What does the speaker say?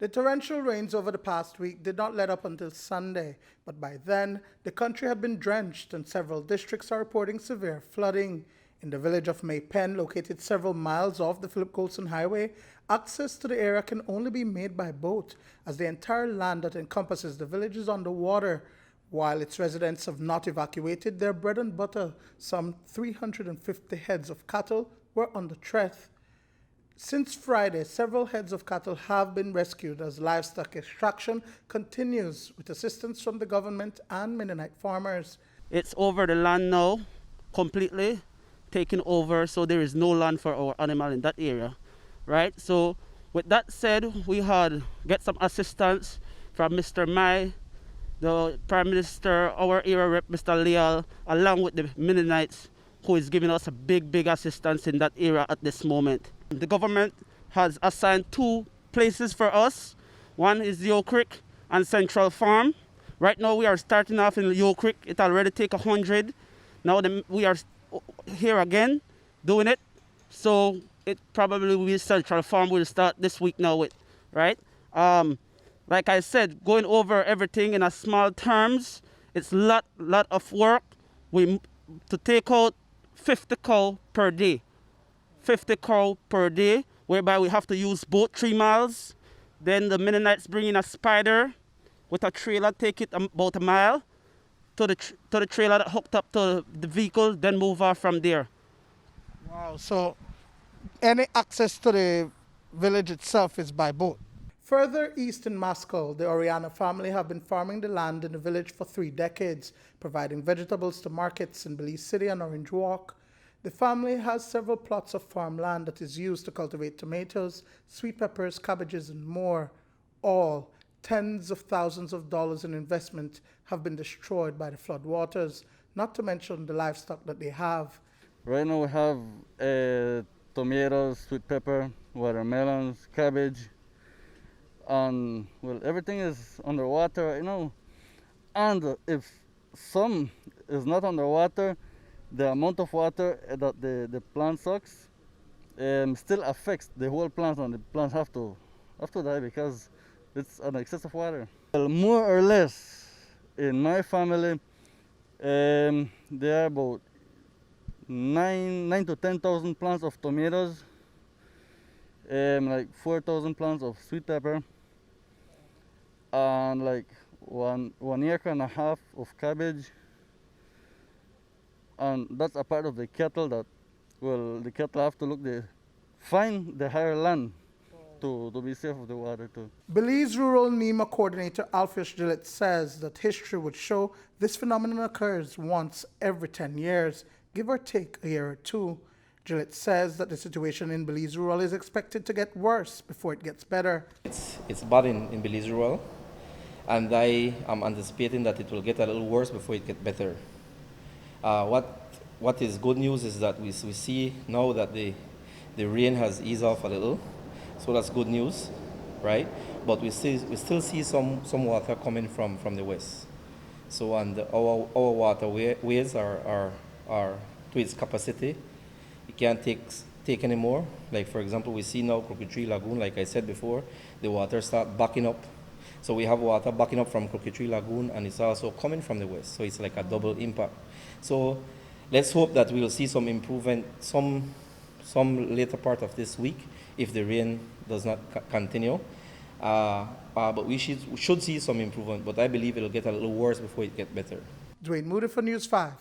The torrential rains over the past week did not let up until Sunday, but by then, the country had been drenched and several districts are reporting severe flooding. In the village of Maypen, located several miles off the Philip Coulson Highway, access to the area can only be made by boat, as the entire land that encompasses the village is underwater. While its residents have not evacuated their bread and butter, some 350 heads of cattle were under threat. Since Friday, several heads of cattle have been rescued as livestock extraction continues with assistance from the government and Mennonite farmers. It's over the land now, completely taken over, so there is no land for our animal in that area, right? So with that said, we had get some assistance from Mr. Mai, the Prime Minister, our area rep, Mr. Leal, along with the Mennonites, who is giving us a big assistance in that area at this moment. The government has assigned two places for us. One is Yo Creek and Central Farm. Right now we are starting off in Yo Creek. It already take 100. Now we are here again doing it. So it probably will be Central Farm will start this week now with, right? Like I said, going over everything in a small terms, it's lot of work. To take out 50 cow per day. 50 cow per day, whereby we have to use boat 3 miles. Then the Mennonites bring in a spider with a trailer, take it about a mile to the trailer that hooked up to the vehicle, then move off from there. Wow, so any access to the village itself is by boat? Further east in Moscow, the Oriana family have been farming the land in the village for 3 decades, providing vegetables to markets in Belize City and Orange Walk. The family has several plots of farmland that is used to cultivate tomatoes, sweet peppers, cabbages, and more. All tens of thousands of dollars in investment have been destroyed by the flood waters, not to mention the livestock that they have. Right now we have tomatoes, sweet pepper, watermelons, cabbage, and well, everything is underwater right now. And if some is not underwater, the amount of water that the plant sucks still affects the whole plant, and the plants have to die because it's an excess of water. Well, more or less, in my family, there are about 9 to 10,000 plants of tomatoes, like 4,000 plants of sweet pepper, and like one acre and a half of cabbage. And that's a part of the cattle that, well, the cattle have to find the higher land to be safe of the water too. Belize Rural NEMA Coordinator Alpheus Gillett says that history would show this phenomenon occurs once every 10 years, give or take a year or two. Gillett says that the situation in Belize Rural is expected to get worse before it gets better. It's bad in Belize Rural, and I am anticipating that it will get a little worse before it gets better. What is good news is that we see now that the rain has eased off a little, so that's good news, right? But we still see some water coming from the west. So and our waterways are to its capacity. It can't take anymore. Like for example, we see now Crooked Tree Lagoon. Like I said before, the water start backing up. So we have water backing up from Crooked Tree Lagoon, and it's also coming from the west. So it's like a double impact. So let's hope that we will see some improvement some later part of this week if the rain does not continue. But we should see some improvement, but I believe it will get a little worse before it gets better. Duane, Moody for News 5.